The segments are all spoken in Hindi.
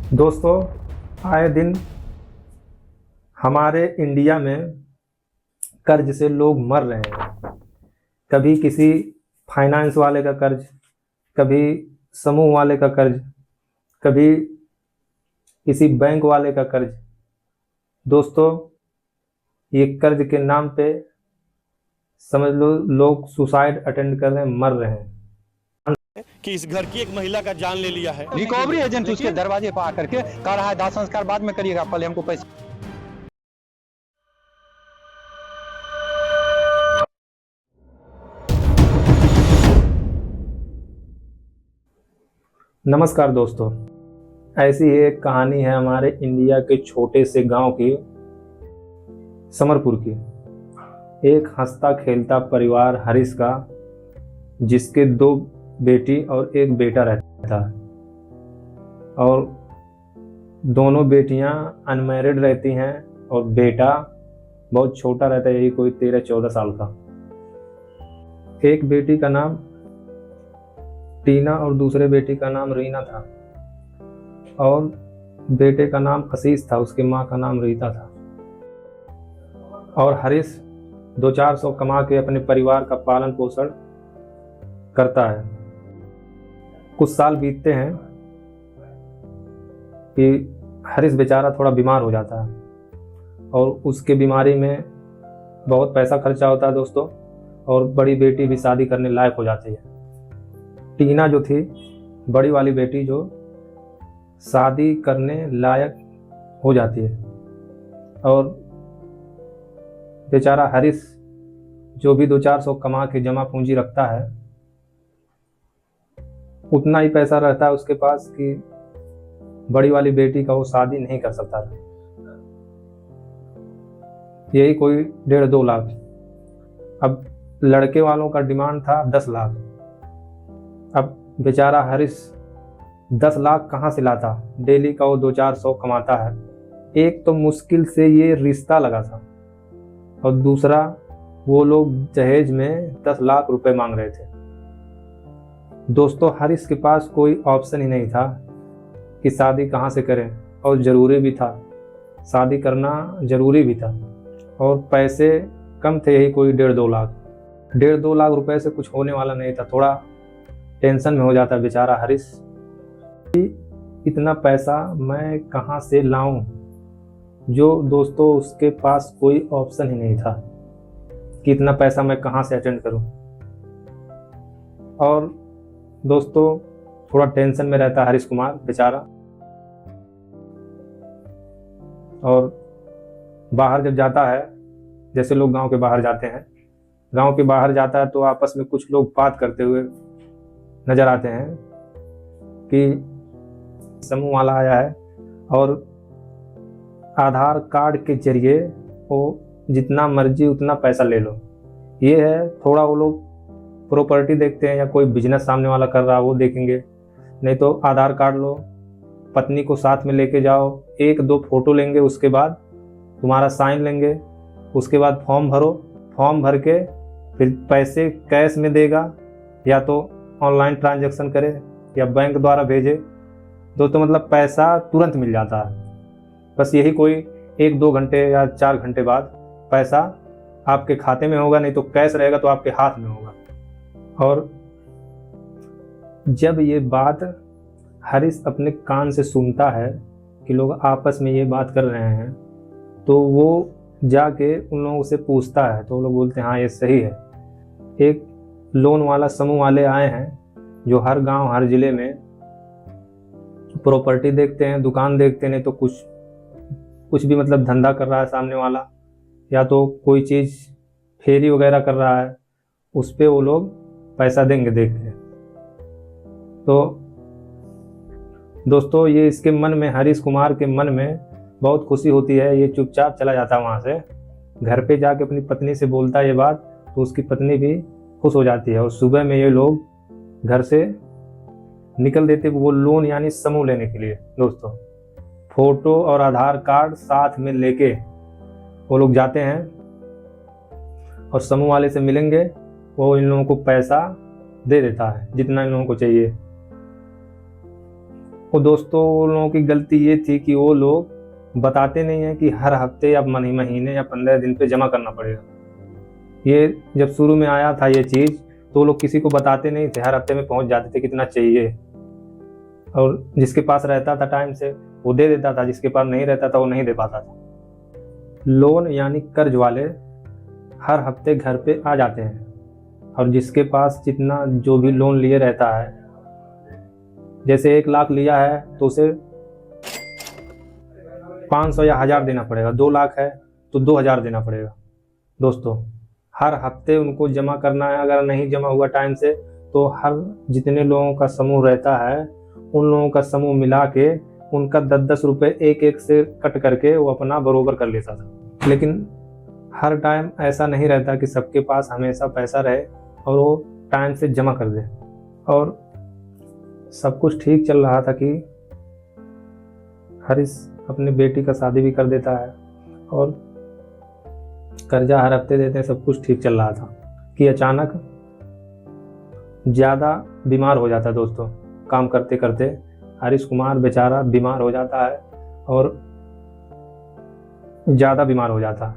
दोस्तों, आए दिन हमारे इंडिया में कर्ज से लोग मर रहे हैं। कभी किसी फाइनेंस वाले का कर्ज, कभी समूह वाले का कर्ज, कभी किसी बैंक वाले का कर्ज। दोस्तों, ये कर्ज के नाम पे समझ लो लोग सुसाइड अटेंड कर रहे हैं, मर रहे हैं। कि इस घर की एक महिला का जान ले लिया है। रिकवरी एजेंट उसके दरवाजे पर आकर के कह रहा है दाह संस्कार बाद में करिएगा, पहले हमको पैसे। नमस्कार दोस्तों, ऐसी ही एक कहानी है हमारे इंडिया के छोटे से गांव की, समरपुर की। एक हंसता खेलता परिवार हरीश का, जिसके 2 बेटी और 1 बेटा रहता है, और दोनों बेटियां अनमैरिड रहती हैं और बेटा बहुत छोटा रहता है, यही कोई 13-14 साल का। एक बेटी का नाम टीना और दूसरे बेटी का नाम रीना था, और बेटे का नाम आशीष था, उसकी माँ का नाम रीता था। और हरीश 200-400 कमा के अपने परिवार का पालन पोषण करता है। कुछ साल बीतते हैं कि हरीश बेचारा थोड़ा बीमार हो जाता है, और उसके बीमारी में बहुत पैसा खर्चा होता है दोस्तों, और बड़ी बेटी भी शादी करने लायक हो जाती है। टीना जो थी, बड़ी वाली बेटी, जो शादी करने लायक हो जाती है, और बेचारा हरीश जो भी 200-400 कमा के जमा पूंजी रखता है, उतना ही पैसा रहता है उसके पास कि बड़ी वाली बेटी का वो शादी नहीं कर सकता था। यही कोई 1.5-2 लाख। अब लड़के वालों का डिमांड था 10 लाख। अब बेचारा हरीश 10 लाख कहाँ से लाता? डेली का वो 200-400 कमाता है। एक तो मुश्किल से ये रिश्ता लगा था, और दूसरा वो लोग दहेज में 10 लाख रुपए मांग रहे थे। दोस्तों, हरीश के पास कोई ऑप्शन ही नहीं था कि शादी कहाँ से करें, और ज़रूरी भी था, शादी करना ज़रूरी भी था, और पैसे कम थे, यही कोई 1.5-2 लाख। 1.5-2 लाख रुपए से कुछ होने वाला नहीं था। थोड़ा टेंशन में हो जाता बेचारा हरीश कि इतना पैसा मैं कहाँ से लाऊं, जो दोस्तों उसके पास कोई ऑप्शन ही नहीं था कि इतना पैसा मैं कहाँ से अटेंड करूं। और दोस्तों, थोड़ा टेंशन में रहता हरीश कुमार बेचारा। और बाहर जब जाता है, जैसे लोग गांव के बाहर जाते हैं, गांव के बाहर जाता है तो आपस में कुछ लोग बात करते हुए नजर आते हैं कि समूह वाला आया है, और आधार कार्ड के जरिए वो जितना मर्जी उतना पैसा ले लो। ये है, थोड़ा वो लोग प्रॉपर्टी देखते हैं, या कोई बिजनेस सामने वाला कर रहा है वो देखेंगे। नहीं तो आधार कार्ड लो, पत्नी को साथ में लेके जाओ, 1-2 फोटो लेंगे, उसके बाद तुम्हारा साइन लेंगे, उसके बाद फॉर्म भरो, फॉर्म भर के फिर पैसे कैश में देगा, या तो ऑनलाइन ट्रांजैक्शन करे या बैंक द्वारा भेजे। दोस्तों, मतलब पैसा तुरंत मिल जाता है। बस यही कोई 1-2 घंटे या 4 घंटे बाद पैसा आपके खाते में होगा, नहीं तो कैश रहेगा तो आपके हाथ में होगा। और जब ये बात हरीश अपने कान से सुनता है कि लोग आपस में ये बात कर रहे हैं, तो वो जाके उन लोगों से पूछता है, तो वो लोग बोलते हैं हाँ ये सही है। एक लोन वाला समूह वाले आए हैं, जो हर गांव हर जिले में प्रॉपर्टी देखते हैं, दुकान देखते हैं, नहीं तो कुछ भी मतलब धंधा कर रहा है सामने वाला, या तो कोई चीज़ फेरी वगैरह कर रहा है, उस पे वो लोग पैसा देंगे देख के। तो दोस्तों, ये इसके मन में, हरीश कुमार के मन में बहुत खुशी होती है। ये चुपचाप चला जाता है वहाँ से, घर पे जाके अपनी पत्नी से बोलता है ये बात, तो उसकी पत्नी भी खुश हो जाती है। और सुबह में ये लोग घर से निकल देते वो लोन यानी समूह लेने के लिए। दोस्तों, फोटो और आधार कार्ड साथ में लेके वो लोग जाते हैं, और समूह वाले से मिलेंगे। वो इन लोगों को पैसा दे देता है जितना इन लोगों को चाहिए। वो दोस्तों उन लोगों की गलती ये थी कि वो लोग बताते नहीं हैं कि हर हफ्ते या महीने या 15 दिन पे जमा करना पड़ेगा। ये जब शुरू में आया था ये चीज़, तो लोग किसी को बताते नहीं थे, हर हफ्ते में पहुंच जाते थे कितना चाहिए, और जिसके पास रहता था टाइम से वो दे देता था, जिसके पास नहीं रहता था वो नहीं दे पाता था। लोन यानी कर्ज वाले हर हफ्ते घर पे आ जाते हैं, और जिसके पास जितना जो भी लोन लिए रहता है, जैसे 1 लाख लिया है तो उसे 500 या 1000 देना पड़ेगा, 2 लाख है तो 2000 देना पड़ेगा। दोस्तों हर हफ्ते उनको जमा करना है, अगर नहीं जमा हुआ टाइम से तो हर जितने लोगों का समूह रहता है उन लोगों का समूह मिला के उनका 10-10 रुपये एक एक से कट करके वो अपना बरोबर कर लेता था। लेकिन हर टाइम ऐसा नहीं रहता कि सबके पास हमेशा पैसा रहे और वो टाइम से जमा कर दे। और सब कुछ ठीक चल रहा था कि हरीश अपनी बेटी का शादी भी कर देता है और कर्जा हर हफ्ते देते हैं, सब कुछ ठीक चल रहा था कि अचानक ज़्यादा बीमार हो जाता है। दोस्तों काम करते करते हरीश कुमार बेचारा बीमार हो जाता है और ज़्यादा बीमार हो जाता है,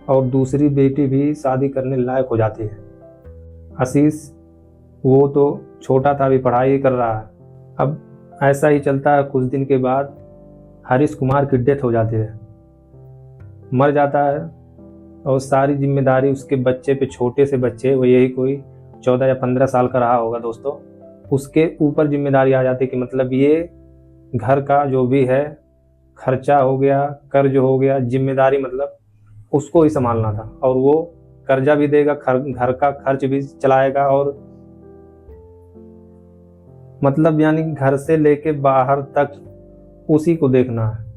और दूसरी बेटी भी शादी करने लायक हो जाती है। आशीष वो तो छोटा था, अभी पढ़ाई कर रहा है। अब ऐसा ही चलता है, कुछ दिन के बाद हरीश कुमार की डेथ हो जाती है, मर जाता है, और सारी जिम्मेदारी उसके बच्चे पे, छोटे से बच्चे, वो यही कोई 14 या 15 साल का रहा होगा दोस्तों, उसके ऊपर जिम्मेदारी आ जाती है कि मतलब ये घर का जो भी है खर्चा हो गया, कर्ज हो गया, जिम्मेदारी मतलब उसको ही संभालना था, और वो कर्जा भी देगा, घर का खर्च भी चलाएगा, और मतलब यानी घर से लेके बाहर तक उसी को देखना है।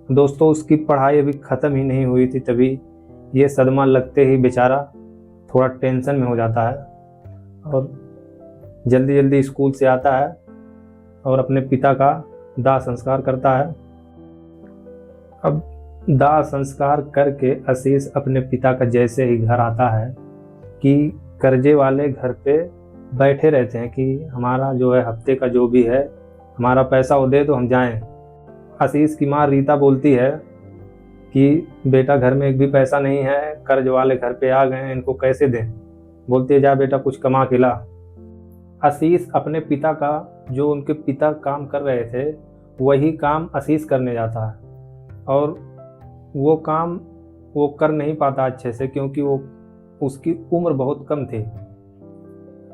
दोस्तों उसकी पढ़ाई अभी ख़त्म ही नहीं हुई थी, तभी ये सदमा लगते ही बेचारा थोड़ा टेंशन में हो जाता है और जल्दी जल्दी स्कूल से आता है और अपने पिता का दाह संस्कार करता है। अब दाह संस्कार करके आशीष अपने पिता का जैसे ही घर आता है कि कर्जे वाले घर पे बैठे रहते हैं कि हमारा जो है हफ्ते का जो भी है हमारा पैसा वो दे तो हम जाएं। आशीष की माँ रीता बोलती है कि बेटा घर में एक भी पैसा नहीं है, कर्ज वाले घर पे आ गए हैं, इनको कैसे दें। बोलती है जा बेटा कुछ कमा के ला। आशीष अपने पिता का, जो उनके पिता काम कर रहे थे वही काम आशीष करने जाता है, और वो काम वो कर नहीं पाता अच्छे से, क्योंकि वो उसकी उम्र बहुत कम थी,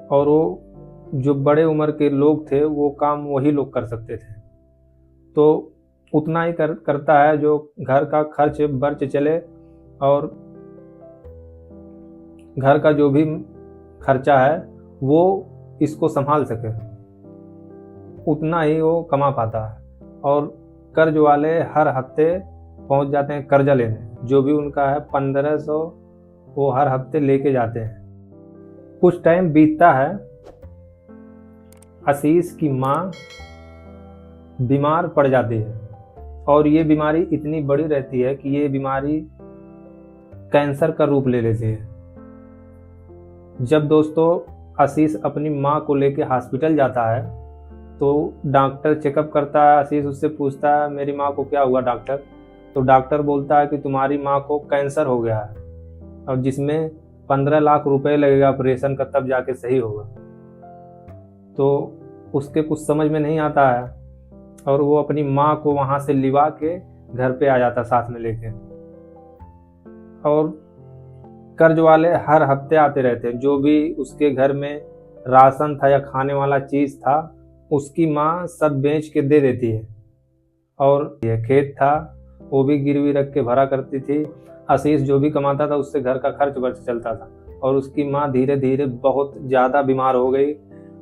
और वो जो बड़े उम्र के लोग थे वो काम वही लोग कर सकते थे। तो उतना ही करता है जो घर का खर्च बर्च चले, और घर का जो भी खर्चा है वो इसको संभाल सके, उतना ही वो कमा पाता है। और कर्ज वाले हर हफ्ते पहुंच जाते हैं कर्जा लेने, जो भी उनका है 1500 वो हर हफ्ते लेके जाते हैं। कुछ टाइम बीतता है, आशीष की माँ बीमार पड़ जाती है, और ये बीमारी इतनी बड़ी रहती है कि ये बीमारी कैंसर का रूप ले लेती है। जब दोस्तों आशीष अपनी माँ को लेके हॉस्पिटल जाता है तो डॉक्टर चेकअप करता है, आशीष उससे पूछता है मेरी माँ को क्या हुआ डॉक्टर। तो डॉक्टर बोलता है कि तुम्हारी माँ को कैंसर हो गया है, और जिसमें 15 लाख रुपए लगेगा ऑपरेशन का, तब जाके सही होगा। तो उसके कुछ समझ में नहीं आता है, और वो अपनी माँ को वहाँ से लिवा के घर पे आ जाता साथ में लेके। और कर्ज वाले हर हफ्ते आते रहते, जो भी उसके घर में राशन था या खाने वाला चीज़ था उसकी माँ सब बेच के दे देती है, और यह खेत था वो भी गिरवी रख के भरा करती थी। आशीष जो भी कमाता था उससे घर का खर्च वर्च चलता था, और उसकी माँ धीरे धीरे बहुत ज़्यादा बीमार हो गई,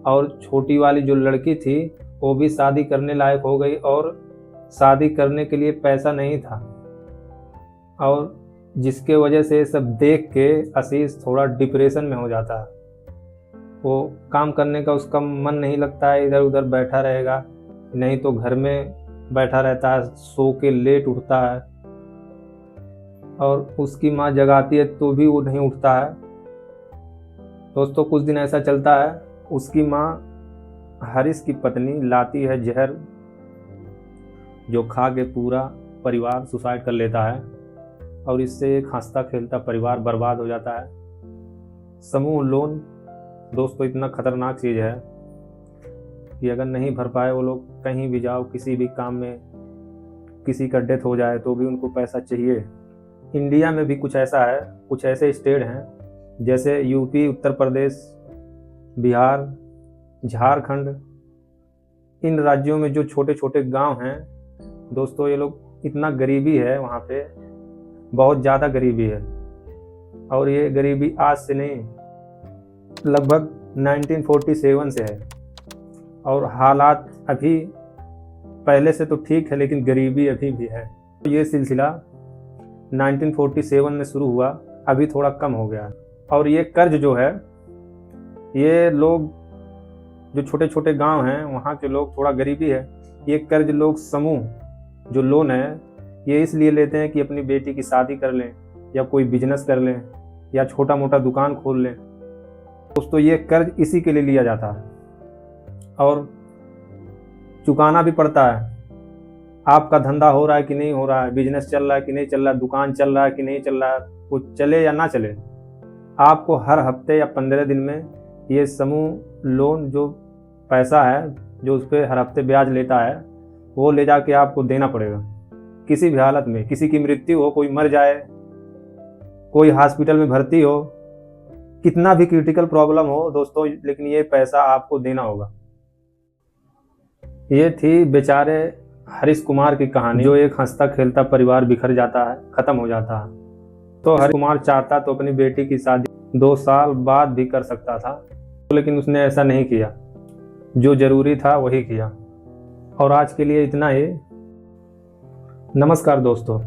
और छोटी वाली जो लड़की थी वो भी शादी करने लायक हो गई, और शादी करने के लिए पैसा नहीं था, और जिसके वजह से सब देख के आशीष थोड़ा डिप्रेशन में हो जाता है। वो काम करने का उसका मन नहीं लगता है, इधर उधर बैठा रहेगा, नहीं तो घर में बैठा रहता है, सो के लेट उठता है, और उसकी माँ जगाती है तो भी वो नहीं उठता है। दोस्तों कुछ दिन ऐसा चलता है, उसकी माँ हरीश की पत्नी लाती है जहर, जो खा के पूरा परिवार सुसाइड कर लेता है और इससे एक हंसता खेलता परिवार बर्बाद हो जाता है। समूह लोन दोस्तों इतना खतरनाक चीज़ है कि अगर नहीं भर पाए वो लोग, कहीं भी जाओ किसी भी काम में, किसी का डेथ हो जाए तो भी उनको पैसा चाहिए। इंडिया में भी कुछ ऐसा है, कुछ ऐसे स्टेट हैं जैसे यूपी, उत्तर प्रदेश, बिहार, झारखंड। इन राज्यों में जो छोटे छोटे गांव हैं दोस्तों, ये लोग इतना गरीबी है वहाँ पे, बहुत ज़्यादा गरीबी है। और ये गरीबी आज से नहीं, लगभग 1947 से है। और हालात अभी पहले से तो ठीक है, लेकिन गरीबी अभी भी है। ये सिलसिला 1947 में शुरू हुआ, अभी थोड़ा कम हो गया। और ये कर्ज जो है, ये लोग जो छोटे छोटे गांव हैं वहाँ के लोग, थोड़ा गरीबी है, ये कर्ज लोग समूह जो लोन है ये इसलिए लेते हैं कि अपनी बेटी की शादी कर लें या कोई बिजनेस कर लें या छोटा मोटा दुकान खोल लें। दोस्तों ये कर्ज इसी के लिए लिया जाता है और चुकाना भी पड़ता है। आपका धंधा हो रहा है कि नहीं हो रहा है, बिजनेस चल रहा है कि नहीं चल रहा है, दुकान चल रहा है कि नहीं चल रहा है, कुछ चले या ना चले, आपको हर हफ्ते या 15 दिन में ये समूह लोन जो पैसा है, जो उस पर हर हफ्ते ब्याज लेता है, वो ले जाके आपको देना पड़ेगा। किसी भी हालत में, किसी की मृत्यु हो, कोई मर जाए, कोई हॉस्पिटल में भर्ती हो, कितना भी क्रिटिकल प्रॉब्लम हो दोस्तों, लेकिन ये पैसा आपको देना होगा। ये थी बेचारे हरीश कुमार की कहानी, जो एक हंसता खेलता परिवार बिखर जाता है, खत्म हो जाता है। तो हरीश कुमार चाहता तो अपनी बेटी की शादी 2 साल बाद भी कर सकता था, लेकिन उसने ऐसा नहीं किया। जो जरूरी था वही किया। और आज के लिए इतना ही। नमस्कार दोस्तों।